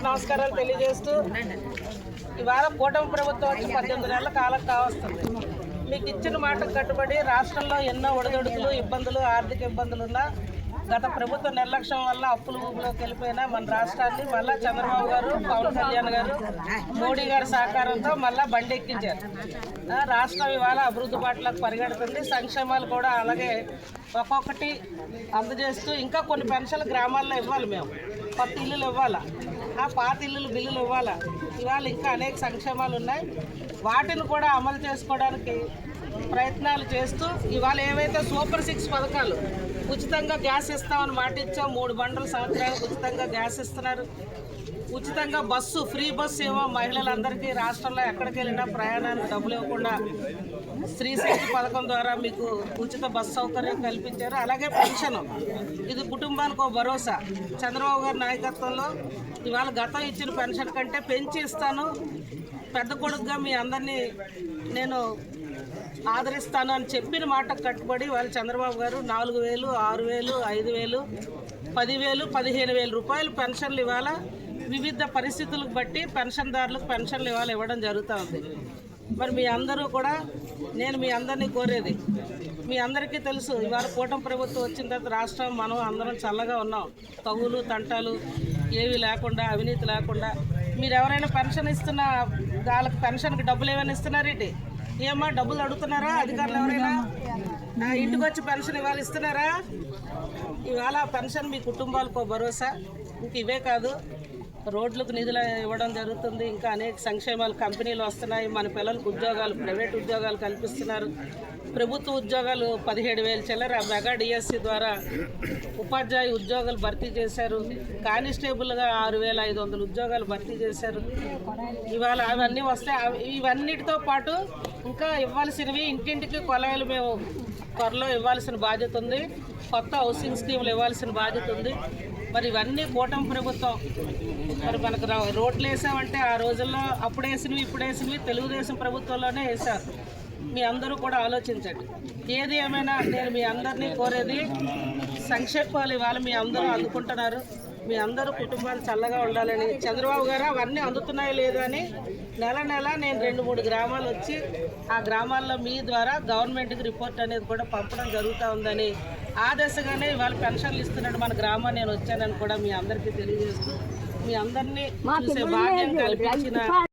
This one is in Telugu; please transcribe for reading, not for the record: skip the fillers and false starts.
అందరికి నమస్కారాలు తెలియజేస్తూ ఇవాళ కూటమి ప్రభుత్వం వచ్చి 18 నెలల కాలం కావస్తుంది. మీకు ఇచ్చిన మాటకు కట్టుబడి రాష్ట్రంలో ఎన్నో ఒడిదొడుకులు ఇబ్బందులు ఆర్థిక ఇబ్బందులు ఉన్నా గత ప్రభుత్వ నిర్లక్ష్యం వల్ల అప్పుల ఊబిలోకి వెళ్ళిపోయినా మన రాష్ట్రాన్ని మళ్ళా చంద్రబాబు గారు పవన్ కళ్యాణ్ గారు మోడీ గారి సహకారంతో మళ్ళా బండి ఎక్కించారు. రాష్ట్రం ఇవాళ అభివృద్ధి బాటలకు పరిగెడుతుంది. సంక్షేమాలు కూడా అలాగే ఒక్కొక్కటి అందజేస్తూ ఇంకా కొన్ని పెన్షన్లు గ్రామాల్లో ఇవ్వాలి. మేము కొత్త ఇల్లులు ఇవ్వాలా, ఆ పాత ఇల్లులు బిల్లులు ఇవ్వాలా. ఇవాళ ఇంకా అనేక సంక్షేమాలు ఉన్నాయి. వాటిని కూడా అమలు చేసుకోవడానికి ప్రయత్నాలు చేస్తూ ఇవాళ ఏవైతే సూపర్ 6 పథకాలు ఉచితంగా గ్యాస్ ఇస్తామని మాట ఇచ్చాం. 3 బండ్లు సంవత్సరానికి ఉచితంగా గ్యాస్ ఇస్తున్నారు. ఉచితంగా బస్సు ఫ్రీ బస్సు ఏమో మహిళలందరికీ రాష్ట్రంలో ఎక్కడికి వెళ్ళినా ప్రయాణానికి డబ్బులు ఇవ్వకుండా స్త్రీ శక్తి పథకం ద్వారా మీకు ఉచిత బస్సు సౌకర్యం కల్పించారు. అలాగే పెన్షన్, ఇది కుటుంబానికి ఒక భరోసా. చంద్రబాబు గారి నాయకత్వంలో ఇవాళ గతం ఇచ్చిన పెన్షన్ కంటే పెంచి ఇస్తాను, పెద్ద కొడుకుగా మీ అందరినీ నేను ఆదరిస్తాను అని చెప్పిన మాటకు కట్టుబడి వాళ్ళు చంద్రబాబు గారు 4,000, 6,000, 5,000, 10,000, 15,000 రూపాయలు పెన్షన్లు ఇవాళ వివిధ పరిస్థితులకు బట్టి పెన్షన్దారులకు పెన్షన్లు ఇవాళ ఇవ్వడం జరుగుతూ ఉంది. మరి మీ అందరూ కూడా నేను మీ అందరినీ కోరేది, మీ అందరికీ తెలుసు ఇవాళ కూటమి ప్రభుత్వం వచ్చిన తర్వాత రాష్ట్రం మనం అందరం చల్లగా ఉన్నాం. తగులు తంటాలు ఏవి లేకుండా, అవినీతి లేకుండా. మీరు ఎవరైనా పెన్షన్ ఇస్తున్న వాళ్ళకి పెన్షన్కి డబ్బులు ఏమైనా ఇస్తున్నారేంటి? ఏమా డబ్బులు అడుగుతున్నారా? అధికారులు ఎవరైనా ఇంటికి వచ్చి పెన్షన్ ఇవాళ ఇస్తున్నారా? ఇవాళ పెన్షన్ మీ కుటుంబాలకు భరోసా. ఇంక ఇవే కాదు, రోడ్లకు నిధులు ఇవ్వడం జరుగుతుంది. ఇంకా అనేక సంక్షేమాలు కంపెనీలు వస్తున్నాయి. మన పిల్లలకు ఉద్యోగాలు, ప్రైవేట్ ఉద్యోగాలు కల్పిస్తున్నారు. ప్రభుత్వ ఉద్యోగాలు 17,000 చిల్లర మెగా డిఎస్సి ద్వారా ఉపాధ్యాయ ఉద్యోగాలు భర్తీ చేశారు. కానిస్టేబుల్గా 6,500 ఉద్యోగాలు భర్తీ చేశారు. ఇవాళ అవన్నీ వస్తే ఇవన్నిటితో పాటు ఇంకా ఇవ్వాల్సినవి ఇంటింటికి కొలాయిలు మేము త్వరలో ఇవ్వాల్సిన బాధ్యత ఉంది. కొత్త హౌసింగ్ స్కీములు ఇవ్వాల్సిన బాధ్యత ఉంది. మరి ఇవన్నీ కూటమి ప్రభుత్వం మరి మనకు రోడ్లు వేసామంటే ఆ రోజుల్లో అప్పుడు వేసినవి ఇప్పుడు వేసినవి తెలుగుదేశం ప్రభుత్వంలోనే వేశారు. మీ అందరూ కూడా ఆలోచించండి. ఏది ఏమైనా నేను మీ అందరినీ కోరేది సంక్షేమాలు ఇవాళ మీ అందరూ అందుకుంటున్నారు. మీ అందరూ కుటుంబాలు చల్లగా ఉండాలని. చంద్రబాబు గారు అవన్నీ అందుతున్నాయో లేదో అని నెల నేను 2-3 గ్రామాలు వచ్చి ఆ గ్రామాల్లో మీ ద్వారా గవర్నమెంట్కి రిపోర్ట్ అనేది కూడా పంపడం జరుగుతూ ఉందని, ఆ దశగానే ఇవాళ పెన్షన్లు ఇస్తున్నాడు మన గ్రామం నేను వచ్చానని కూడా మీ అందరికీ తెలియజేస్తూ మీ అందరినీ చూసే భాగ్యం కల్పించిన